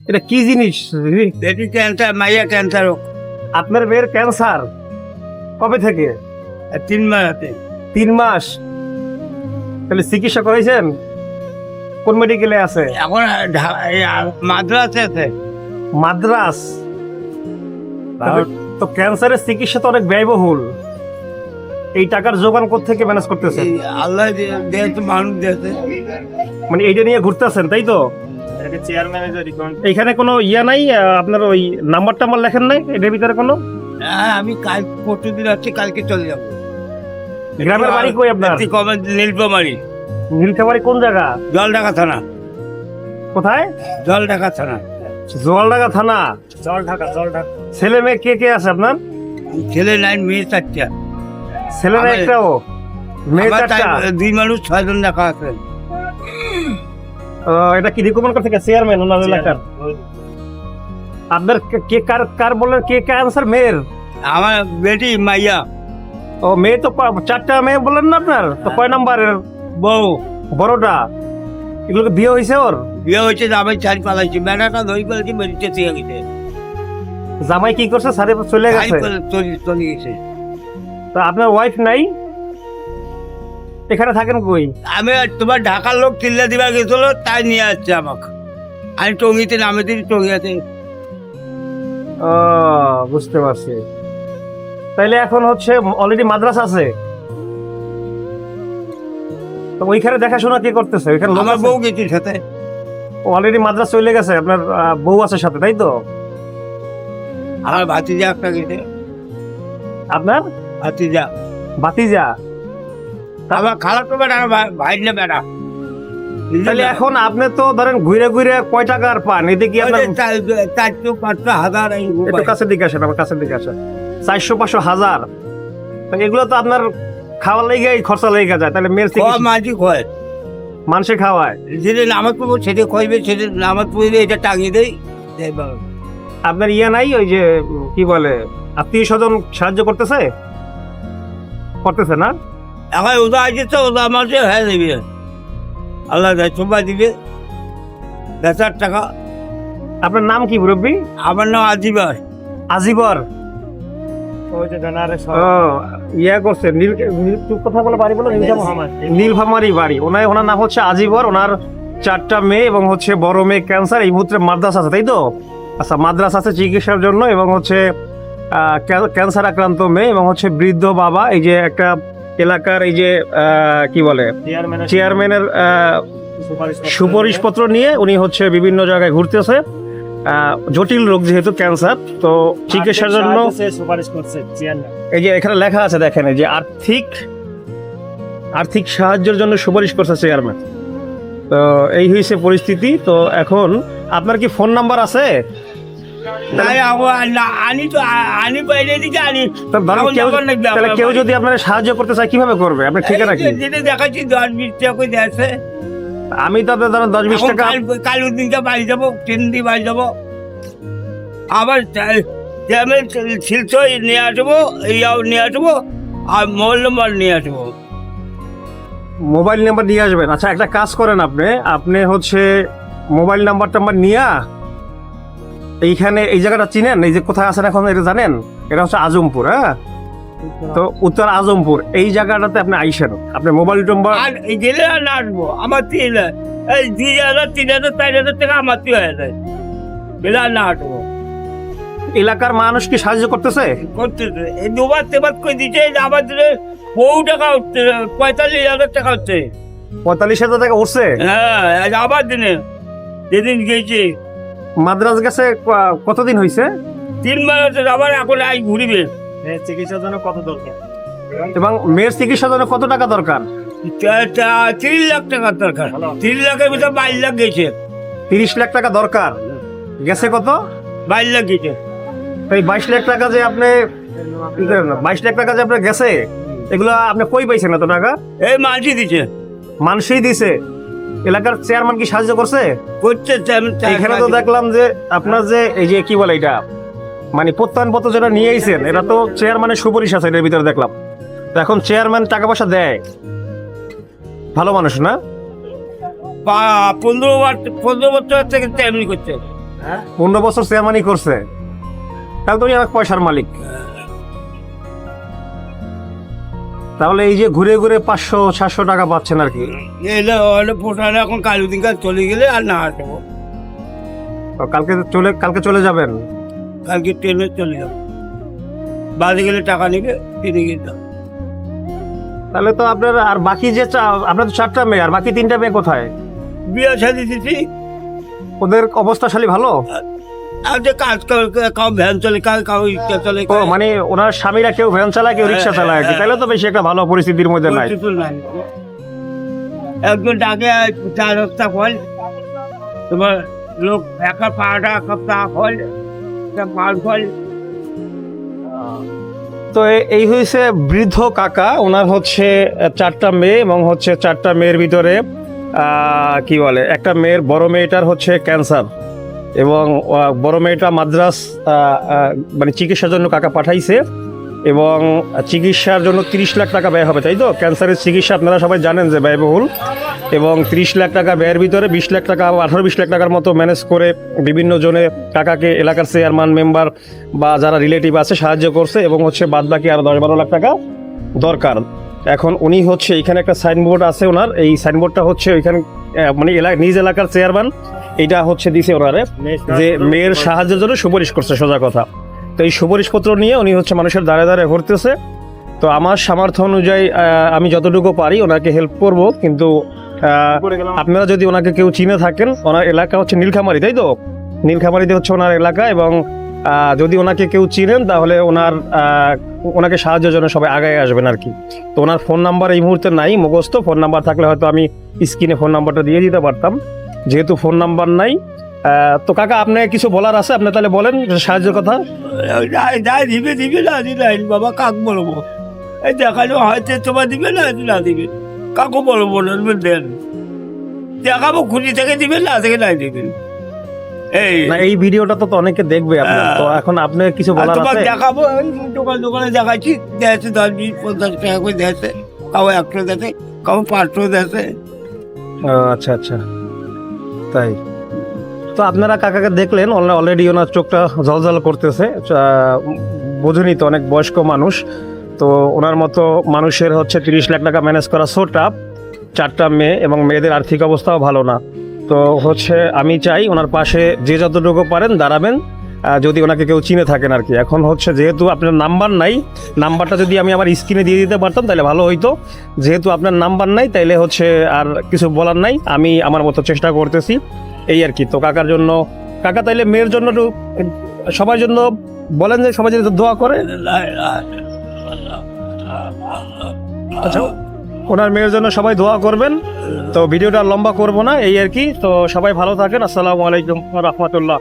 এটা কি জিনিস? বেটি ক্যান্সার, মাইয়া ক্যান্সার হোক। আপনার মেয়ের ক্যান্সার কবে থেকে? 3 মাস আছে। 3 মাস। তাহলে চিকিৎসা করেছেন? কোন মেডিকেলে আছে? এখন মাদ্রাসে আছে। মাদ্রাস। তো ক্যান্সারের চিকিৎসা তো অনেক ব্যয়বহুল, এই টাকার যোগান কোত্থেকে ম্যানেজ করতেছেন? এই আল্লাহ দিয়েছে, মানুষ দিয়েছে। মানে এইটা নিয়ে ঘুরতেছেন তাই তো? এইখানে কোনো ইয়া নাই, আপনার ওই নাম্বার টাম্বার লেখেন নাই এটার ভিতরে কোনো? হ্যাঁ, আমি কাল পরশুদিন আসছি, কালকে চলে যাবো। গ্রামের বাড়ি কই আপনার? নীলফামারী। নীলফামারী কোন জায়গা? জলঢাকা থানা। কোথায়? জলঢাকা থানা। জলঢাকা থানা। ছেলে মেয়ে কে কে আছে আপনার? ছেলে 9, মেয়ে 4টা। ছেলেরা আমার- একটাও, মেয়ে আমার 4টা। 2 মানুষ 6 জন দেখা আছে। এটা কি রিকমেন্ড করতে থেকে চেয়ারম্যান ওনার এলাকার? আপনার কে কার কার বলেন, কে ক্যান্সার? মেয়ের? আমার বেটি মাইয়া। ও মেয়ে তো 4টা মেয়ে বলেন না আপনার, তো কয় নাম্বারের? বউ। বড়টা। এগুলোকে বিয়ে হয়েছে ওর? বিয়ে হয়েছে, আমি ছাড়ি পালাইছি, বেড়াটা ধরি ফেলেছি, মেডিতে দিয়ে গেছে। জামাই কি করছে? সারে চলে গেছে। চলে গেছে। তো আপনার ওয়াইফ নাই? এখানে থাকেন কই? আমি তোমার ঢাকার লোক চিল্লা দিবা গেছিল, তাই নিয়ে আসছে আমাকে। আমি টঙ্গিতে নামে দিই, টঙ্গিয়াতে। ও বুঝতে পারছি। তাইলে এখন হচ্ছে অলরেডি মাদ্রাসা আছে, তো ওইখানে দেখাশোনা কে করতেছে? ওইখানে লোক আমার আছে? বউ গেছে সাথে। অলরেডি মাদ্রাসা চলে গেছে, আপনার বউ আছে সাথে তাই তো? আমার ভাতিজা একটা গেছে। আপনার ভাতিজা। ভাতিজা? আমার খারাপ তো বেড়া, ভাই না বেড়া। তাহলে এখন আপনি তো ধরেন ঘুরে ঘুরে কয় টাকার পান? এদিকে আপনার 400-500 হাজার একটু কাছের দিকে আসেন, আমার কাছের দিকে আসেন। 400-500 হাজার, এগুলো তো আপনার খাওয়ার লেগে খরচা লেগে যায়। তাহলে মেয়ের চিকিৎসা মাঝি খয়, মানুষে খাওয়ায়? যেটা নামাজ পড়বো সেটা খইবে, সেটা নামাজ পড়লে এটা টাঙিয়ে দেয়। আপনার ইয়ে নাই, ওই যে কি বলে, আত্মীয় স্বজন সাহায্য করতেছে? করতেছে না? এখন ওদা আসছে, ওদা আমাকে হ্যাঁ দেবে, আল্লাহ দেয়, সোমবার দিবে 10,000 টাকা। আপনার নাম কি মুরব্বী? আমার নাম আজিবার। আজিবর। ও ইয়া করছে কথা বলে বাড়ি বলো, নীলফামারী বাড়ি। ওনার নাম হচ্ছে আজিবর। ওনার 4টা মেয়ে এবং হচ্ছে বড় মেয়ে ক্যান্সার। এই মুহূর্তে মাদ্রাসা আছে তাই তো? আচ্ছা, মাদ্রাসা আছে চিকিৎসার জন্য, এবং হচ্ছে ক্যান্সার আক্রান্ত মেয়ে, এবং হচ্ছে বৃদ্ধ বাবা। এই যে একটা এলাকার এই যে কি বলে, চেয়ারম্যানের সুপারিশপত্র নিয়ে উনি হচ্ছে বিভিন্ন জায়গায় ঘুরতেছে। জটিল রোগ যেহেতু ক্যান্সার, তো চিকিৎসার জন্য সুপারিশ করছে এই যে এখানে লেখা আছে দেখেন, এই যে আর্থিক সাহায্যের জন্য সুপারিশ করছে চেয়ারম্যান। তো এই হয়েছে পরিস্থিতি। তো এখন আপনার কি ফোন নাম্বার আছে? আনি বাইরে দিকে আনি। তাহলে কেউ যদি আপনার সাহায্য করতে চায় কিভাবে করবে? আপনি ঠিকানা কি? যেটা দেখাচ্ছি 10-20 টাকা করে দিয়েছে। আমি তো আপনার ধরেন 10-20 টাকা, কাল দিনটা বাড়ি যাবো, 3 দিন বাড়ি যাবো, আবার শিলচর নিয়ে আসবো, ইয়াও নিয়ে আসবো, আর মোবাইল নম্বর নিয়ে আসবো। মোবাইল নাম্বার নিয়ে আসবেন? আচ্ছা, একটা কাজ করেন, আপনি হচ্ছে মোবাইল নাম্বার নিয়ে এইখানে এই জায়গাটা চিনেন? এই যে কোথায় আছেন এখন, এটা জানেন? এটা হচ্ছে আজমপুর। হ্যাঁ, তো উত্তর আজমপুর এই জায়গাটাতে আপনি আইসেন, আপনি মোবাইল নাম্বার। আর এই গেলে আর না আসবো, আমার 2,000, 3,000, 4,000 টাকা আমার হয়ে যায়, গেলে আর না আসবো। এলাকার মানুষ কি সাহায্য করতেছে? করতেছে, এই 2বার 3বার করে দিচ্ছে। আমার বহু টাকা উঠছে, 45,000 টাকা হচ্ছে। 45,000 টাকা উঠছে? হ্যাঁ, আবার দিনে যেদিন গেছি। মাদ্রাস গেছে কতদিন হয়েছে? 3 মাস হচ্ছে, আবার এখন আই ঘুরিবে। চিকিৎসার জন্য কত দরকার? এবং মেয়ের চিকিৎসার জন্য কত টাকা দরকার? 3 লাখ টাকার দরকার। 3 লাখের ভিতরে 22 লাখ গেছে। 30 লাখ টাকা দরকার, গেছে কত? 22 লাখ গেছে। এই 22 লাখ টাকা যে আপনি 22 লাখ টাকা যে আপনার গেছে, এগুলো আপনি কই পাইছেন এত টাকা? এই মানসি দিছে। মানুষই দিছে? এলাকার চেয়ারম্যান কি সাহায্য করছে? করছে। এখানে তো দেখলাম যে আপনার যে এই যে কি বলে এটা, মানে প্রত্যয়নপত্র যেটা নিয়ে আইছেন, এটা তো চেয়ারম্যানের সুপারিশ আছে এটার ভিতরে দেখলাম। তো এখন চেয়ারম্যান টাকা পয়সা দেয়, ভালো মানুষ না? 15 বছর থেকে তেমনি করছে। হ্যাঁ 15 বছর চেয়ারম্যানই করছে, তাহলে তো উনি অনেক পয়সার মালিক। তাহলে এই যে ঘুরে ঘুরে 500-700 টাকা পাচ্ছেন আর কি। এলে হলে পোটালে এখন কালু দিন কাল চলে গেলে আর না আসবো, তো কালকে চলে যাবেন। কালকে ট্রেনে চলে যাবো, বাড়ি গেলে টাকা নেবে, ট্রেনে গেলে। তাহলে তো আপনার আর বাকি যে আপনার তো 4টা মেয়ে, আর বাকি 3টা মেয়ে কোথায়? বিয়ে শাদি দিচ্ছি। ওদের অবস্থাশালী ভালো? আর যে কাজ করে, কাউ ভ্যান চলে, কাউ রিক্সা চলে। ও মানে ওনার স্বামীরা কেউ ভ্যান চালায়, কেউ রিক্সা চালায় আর কি। তাহলে তো বেশি একটা ভালো পরিস্থিতির মধ্যে নাই। একজন ডাকে 4 সপ্তাহ ফল, তোমার লোক একা 5 সপ্তাহ ফল, 5 ফল। তো এই হয়েছে বৃদ্ধ কাকা, ওনার হচ্ছে 4টা মেয়ে এবং হচ্ছে 4টা মেয়ের ভিতরে কি বলে, একটা মেয়ের বড় মেয়েটার হচ্ছে ক্যান্সার, এবং বড় মেয়েটা মাদ্রাস মানে চিকিৎসার জন্য কাকা পাঠাইছে, এবং চিকিৎসার জন্য 30 লাখ টাকা ব্যয় হবে, তাই তো? ক্যান্সারের চিকিৎসা আপনারা সবাই জানেন যে ব্যয়বহুল, এবং 30 লাখ টাকা ব্যয়ের ভিতরে 20 লাখ টাকা 18-20 লাখ টাকার মতো ম্যানেজ করে বিভিন্ন জনে কাকাকে এলাকার চেয়ারম্যান মেম্বার বা যারা রিলেটিভ আছে সাহায্য করছে, এবং হচ্ছে বাদ বাকি আরো 10-12 লাখ টাকা দরকার। এখন উনি হচ্ছে এখানে একটা সাইনবোর্ড আছে ওনার, এই সাইনবোর্ডটা হচ্ছে ওইখানে মানে নিজ এলাকার চেয়ারম্যান এটা হচ্ছে দিছে ওনারে, যে মেয়ের সাহায্যের জন্য সুপারিশ করছে, সোজা কথা। তো এই সুপারিশপত্র নিয়ে উনি হচ্ছে মানুষের দ্বারে দ্বারে ঘুরতেছে। তো আমার সামর্থ্য অনুযায়ী আমি যতটুকু পারি ওনাকে হেল্প করব, কিন্তু আপনারা যদি ওনাকে কেউ চিনে থাকেন, ওনার এলাকা হচ্ছে নীলখামারি, তাই তো? নীলখামারিতে হচ্ছে ওনার এলাকা, এবং যদি ওনাকে কেউ চিনেন তাহলে ওনাকে সাহায্যের জন্য সবাই আগায় আসবেন আর কি। তো ওনার ফোন নাম্বার এই মুহূর্তে নাই মুখস্থ, ফোন নাম্বার থাকলে হয়তো আমি স্ক্রিনে ফোন নাম্বারটা দিয়ে দিতে পারতাম, যেহেতু ফোন নাম্বার নাই। তো কাকা আপনার কিছু বলার আছে, আপনি তাহলে বলেন সাহায্যের কথা। দিবে না দিলে বাবা, কাক বলবো? এই দেখালো হয়তো তোমার দিবে না দিবে, কাকু বলবো দেন, দেখাবো খুঁজি থেকে দিবেন, না থেকে নাই দিবেন। এই ভিডিওটা তো অনেকে দেখবে আপনার, তো এখন আপনি কিছু বলার আছে? দেখাবো, দোকানে দেখাচ্ছি, দেখছে 10-20-50 টাকা করে দেখছে, কাউ 100 দেখে, কাউ 500 দেখে। আচ্ছা আচ্ছা, তাই তো আপনারা কাকাকে দেখলেন, অলরেডি ওনার চোখটা ঝলঝল করতেছে, বোঝেনি তো, অনেক বয়স্ক মানুষ। তো ওনার মতো মানুষের হচ্ছে 30 লাখ টাকা ম্যানেজ করা সো টাফ, 4টা মেয়ে এবং মেয়েদের আর্থিক অবস্থাও ভালো না। তো হচ্ছে আমি চাই ওনার পাশে যে যতটুকু পারেন দাঁড়াবেন, যদি ওনাকে কেউ চিনে থাকেন আর কি। এখন হচ্ছে যেহেতু আপনার নাম্বার নাই, নাম্বারটা যদি আমি আমার স্ক্রিনে দিয়ে দিতে পারতাম তাহলে ভালো হইতো। যেহেতু আপনার নাম্বার নাই, তাইলে হচ্ছে আর কিছু বলার নাই, আমি আমার মতো চেষ্টা করতেছি এই আর কি। তো কাকার জন্য, কাকা তাইলে মেয়ের জন্য একটু সবার জন্য বলেন যে সবাই যদি দোয়া করে। আচ্ছা, ওনার মেয়ের জন্য সবাই দোয়া করবেন। তো ভিডিওটা লম্বা করব না, এই আর কি। তো সবাই ভালো থাকেন, আসসালামু আলাইকুম ওয়া রাহমাতুল্লাহ।